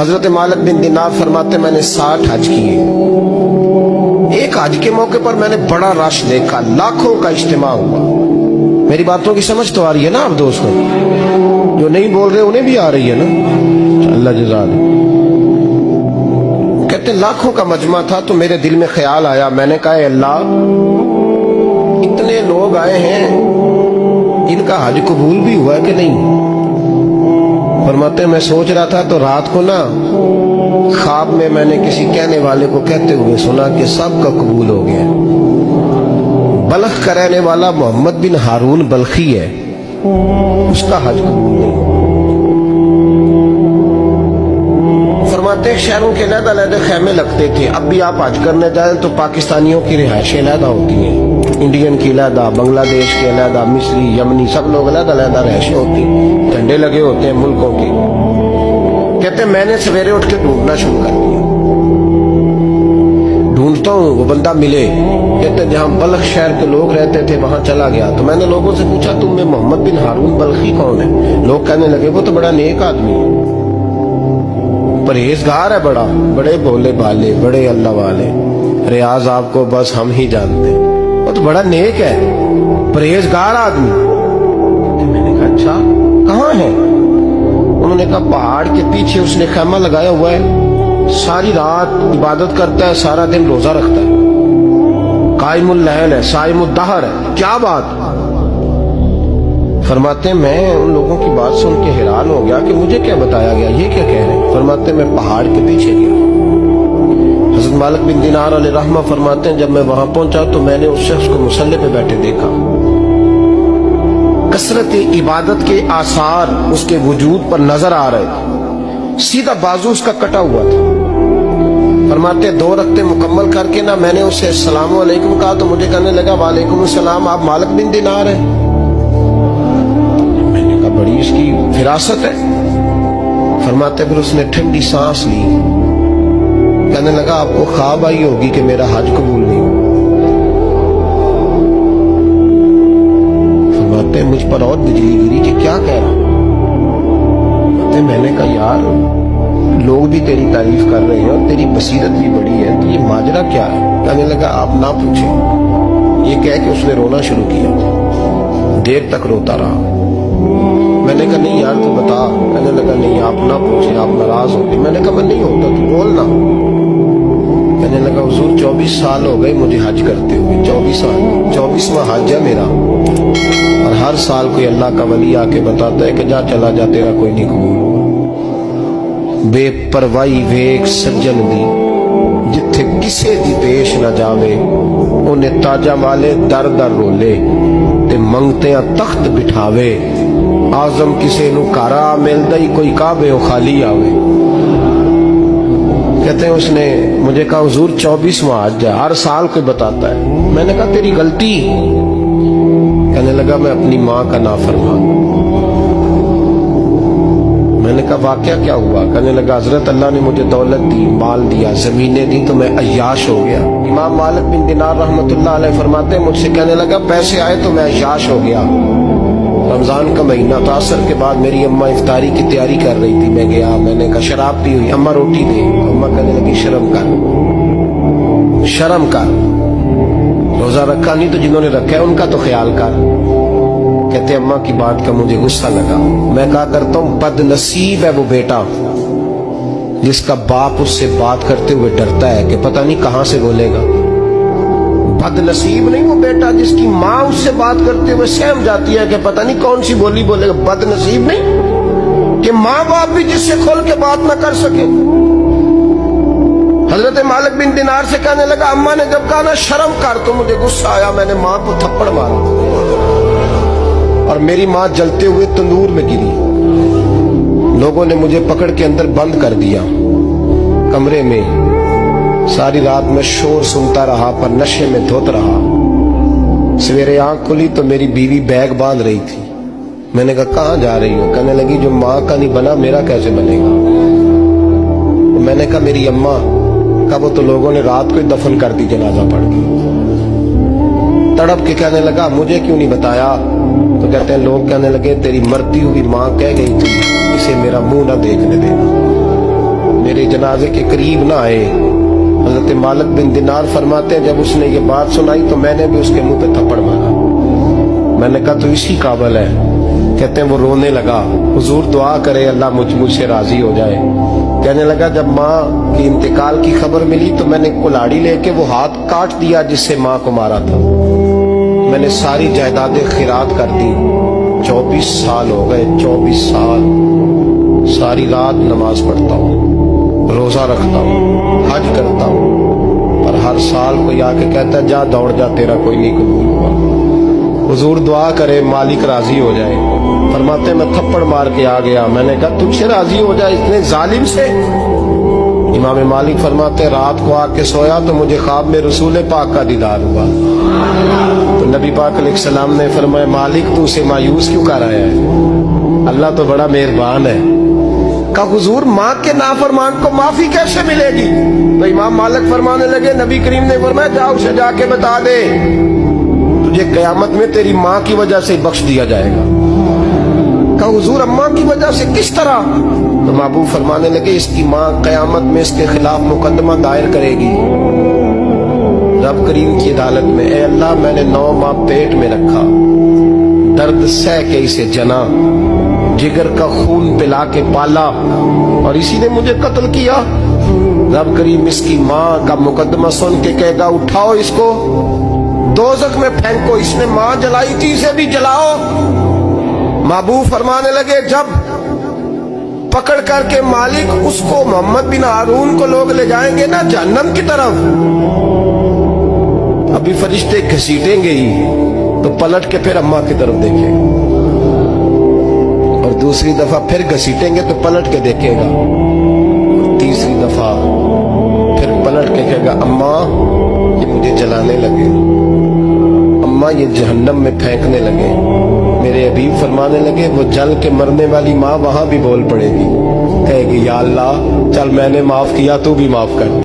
हजरत मालिक बिन दिनार फरमाते मैंने 60 हज किए। एक हज के मौके पर मैंने बड़ा रश देखा, लाखों का इज्तिमा हुआ। मेरी बातों की समझ तो आ रही है ना आप दोस्तों? जो नहीं बोल रहे उन्हें भी आ रही है ना? अल्लाह जज़ा दे। कहते लाखों का मजमा था तो मेरे दिल में ख्याल आया, मैंने कहा अल्लाह इतने लोग आए हैं, इनका हज कबूल भी हुआ कि नहीं? फरमाते मैं सोच रहा था तो रात को ना ख्वाब में मैंने किसी कहने वाले को कहते हुए सुना कि सबका कबूल हो गया। बल्ख का रहने वाला मोहम्मद बिन हारून बल्खी है, उसका हज कबूल नहीं। फरमाते शहरों के अलग-अलग खैमे लगते थे। अब भी आप हज करने जाए तो पाकिस्तानियों की रिहायशें अलग होती हैं, इंडियन की अलग, बांग्लादेश के अलग, मिस्री, यमनी, सब लोग अलग-अलग रिहायशें होती हैं, झंडे लगे होते हैं मुल्कों के। कहते मैंने सवेरे उठ के ढूंढना शुरू कर दिया, ढूंढता हूँ वो बंदा मिले। कहते जहाँ बल्ख शहर के लोग रहते थे वहां चला गया। तो मैंने लोगों से पूछा तुम में मोहम्मद बिन हारून बल्खी कौन है? लोग कहने लगे वो तो बड़ा नेक आदमी है, परहेजगार है, बड़े भोले भाले, बड़े अल्लाह वाले, रियाज आपको बस हम ही जानते हैं, वो तो बड़ा नेक है, परहेजगार आदमी। मैंने कहा अच्छा कहाँ है? उन्होंने कहा पहाड़ के पीछे उसने खैमा लगाया हुआ है, सारी रात इबादत करता है, सारा दिन रोजा रखता है, कायमुल लैल है, साइमुद दहर है। क्या बात? फरमाते मैं उन लोगों की बात सुन के हैरान हो गया कि मुझे क्या बताया गया, ये क्या कह रहे हैं? फरमाते मैं पहाड़ के पीछे गया। हज़रत मालिक बिन दिनार अलैहि रहमा फरमाते हैं जब मैं वहां पहुंचा तो मैंने उस शख्स को मुसल्ले पे बैठे देखा। कसरत इबादत के आसार उसके वजूद पर नजर आ रहे, सीधा बाजू उसका कटा हुआ था। फरमाते 2 रक्ते मुकम्मल करके ना मैंने उससे अस्सलामु अलैकुम कहा तो मुझे कहने लगा वालेकुम अस्सलाम, आप मालिक बिन दिनार हैं? मैंने कहा बड़ी इसकी फिरासत है। फरमाते फिर उसने ठंडी सांस ली, कहने लगा आपको ख्वाब आई होगी कि मेरा हज कबूल नहीं हुआ। फरमाते मुझ पर और बिजली गिरी कि क्या कह रहा? मैंने कहा यार लोग भी तेरी तारीफ कर रहे हैं और तेरी बसीरत भी बड़ी है, तो ये माजरा क्या है? कहने लगा आप ना पूछें। ये कह के उसने रोना शुरू किया, देर तक रोता रहा। मैंने कहा नहीं यार तू बता। कहने लगा नहीं आप ना पूछें, आप नाराज हो गए। मैंने कहा मैं नहीं होता, तू बोलना। कहने लगा हुजूर 24 साल हो गए मुझे हज करते हुए, 24 साल, 24वां हज है मेरा, और हर साल कोई अल्लाह का वली आके बताता है कि जा चला जा तेरा कोई नहीं कबूल हुआ। बेपरवाही वेख सज्जन दी, जिथे किसे दी पेश न जावे, उन्हें ताजा वाले दर दर रोले ते मंगते तख्त बिठावे। आजम किसे नु कारा मिलदा ही कोई काबे ओ खाली आवे। कहते हैं उसने मुझे कहा हुजूर 24वां हज है, हर साल कोई बताता है। मैंने कहा तेरी गलती। कहने लगा मैं अपनी माँ का नाफरमान। मैंने कहा वाकया क्या हुआ? कहने लगा हजरत अल्लाह ने मुझे दौलत दी, माल दिया, जमीनें दी तो मैं अय्याश हो गया। इमाम मालिक बिन दिनार रहमतुल्लाह अलैह फरमाते हैं मुझसे कहने लगा पैसे आए तो मैं अय्याश हो गया। रमजान का महीना था, असर के बाद मेरी अम्मा इफ्तारी की तैयारी कर रही थी, मैं गया, मैंने कहा शराब पी हुई, अम्मा रोटी दे। अम्मा कहने लगी शर्म कर, शर्म कर, रोजा रखा नहीं तो जिन्होंने रखा है उनका तो ख्याल कर। कहते अम्मा की बात का मुझे गुस्सा लगा। मैं कहा करता हूं बदनसीब है वो बेटा जिसका बाप उससे बात करते हुए डरता है कि पता नहीं कहां से बोलेगा। बदनसीब नहीं वो बेटा जिसकी माँ उससे बात करते हुए सहम जाती है कि पता नहीं कौन सी बोली बोलेगा। बदनसीब नहीं कि माँ बाप भी जिससे खोल के बात ना कर सके। हजरत मालिक बिन दिनार से कहने लगा अम्मा ने जब कहा ना शर्म कर तो मुझे गुस्सा आया, मैंने माँ को थप्पड़ मारा और मेरी माँ जलते हुए तंदूर में गिरी। लोगों ने मुझे पकड़ के अंदर बंद कर दिया कमरे में। सारी रात में शोर सुनता रहा पर नशे में धोत रहा। सवेरे आंख खुली तो मेरी बीवी बैग बांध रही थी। मैंने कहा कहाँ जा रही हो? कहने लगी जो माँ का नहीं बना मेरा कैसे बनेगा? तो मैंने कहा मेरी अम्मा का वो तो लोगों ने रात को ही दफन कर दी जनाजा पढ़ के। तड़प के कहने लगा मुझे क्यों नहीं बताया? तो कहते हैं लोग कहने लगे तेरी मरती हुई माँ कह गई थी इसे मेरा मुंह ना देखने देना। जनाजे के करीब ना आए। हजरत मालिक बिन दिनार फरमाते हैं जब उसने ये बात सुनाई तो मैंने भी उसके मुंह पे थप्पड़ मारा। मैंने कहा तो इसी काबिल है। कहते हैं वो रोने लगा, हुजूर दुआ करे अल्लाह मुझसे राजी हो जाए। कहने लगा जब माँ की इंतकाल की खबर मिली तो मैंने कुल्हाड़ी लेके वो हाथ काट दिया जिससे माँ को मारा था। मैंने सारी जायदादें खिरात कर दी। 24 साल हो गए, 24 साल सारी रात नमाज पढ़ता हूँ, रोजा रखता हूँ, हज करता हूँ, पर हर साल कोई आके कहता है जा दौड़ जा, तेरा कोई नहीं कबूल हुआ। हुजूर दुआ करे मालिक राजी हो जाए। फरमाते मैं थप्पड़ मार के आ गया। मैंने कहा तुझसे राजी हो जाए इतने जालिम से? इमाम मालिक फरमाते रात को आके सोया तो मुझे ख्वाब में रसूल पाक का दीदार हुआ। तो नबी पाक अलैहिस्सलाम ने फरमाया मालिक तू उसे मायूस क्यों कर रहा है, अल्लाह तो बड़ा मेहरबान है। कहा हुजूर माँ के नाफरमान को माफी कैसे मिलेगी? तो इमाम मालिक फरमाने लगे नबी करीम ने फरमाया जा उसे जाके बता दे तुझे कयामत में तेरी माँ की वजह से बख्श दिया जाएगा। कहा हुजूर अम्मा की वजह से किस तरह? तो महबूब फरमाने लगे इसकी माँ कयामत में इसके खिलाफ मुकदमा दायर करेगी रब करीम की अदालत में। ए अल्लाह मैंने 9 माह पेट में रखा, दर्द सह के इसे जना, जिगर का खून पिला के पाला और इसी ने मुझे कत्ल किया। रब करीम इसकी माँ का मुकदमा सुन के कहेगा उठाओ इसको दोज़ख में फेंको, इसने माँ जलाई थी इसे भी जलाओ। महबूब फरमाने लगे जब पकड़ करके मालिक उसको मोहम्मद बिन हारून को लोग ले जाएंगे ना जहन्नम की तरफ, अभी फरिश्ते घसीटेंगे ही तो पलट के फिर अम्मा की तरफ देखेगा और दूसरी दफा फिर घसीटेंगे तो पलट के देखेगा और तीसरी दफा फिर पलट के कहेगा अम्मा ये मुझे जलाने लगे, अम्मा ये जहन्नम में फेंकने लगे। मेरे हबीब फरमाने लगे वो जल के मरने वाली माँ वहां भी बोल पड़ेगी, कहेगी या अल्लाह चल मैंने माफ किया तू भी माफ कर।